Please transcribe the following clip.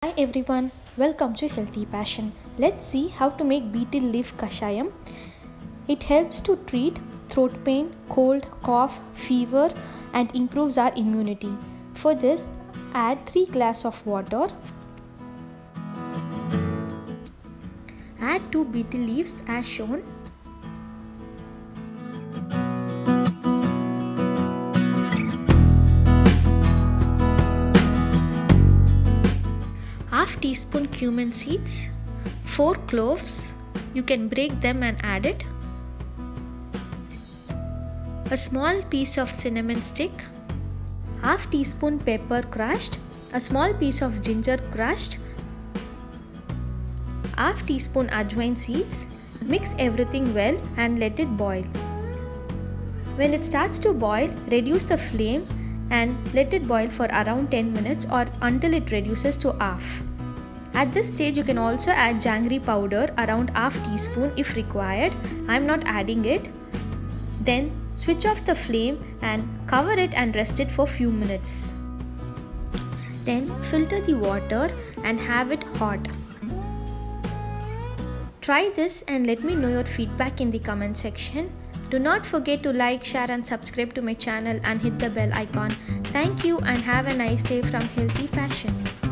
Hi everyone, welcome to Healthy Passion. Let's see how to make Betel Leaf Kashayam. It helps to treat throat pain, cold, cough, fever and improves our immunity. For this, add 3 glasses of water. Add 2 betel leaves as shown. Half teaspoon cumin seeds, 4 cloves, you can break them and add it, a small piece of cinnamon stick, half teaspoon pepper crushed, a small piece of ginger crushed, half teaspoon ajwain seeds. Mix everything well and let it boil. When it starts to boil, reduce the flame and let it boil for around 10 minutes or until it reduces to half. At this stage, you can also add jaggery powder around half teaspoon if required. I am not adding it. Then switch off the flame and cover it and rest it for few minutes. Then filter the water and have it hot. Try this and let me know your feedback in the comment section. Do not forget to like, share and subscribe to my channel and hit the bell icon. Thank you and have a nice day from Healthy Passion.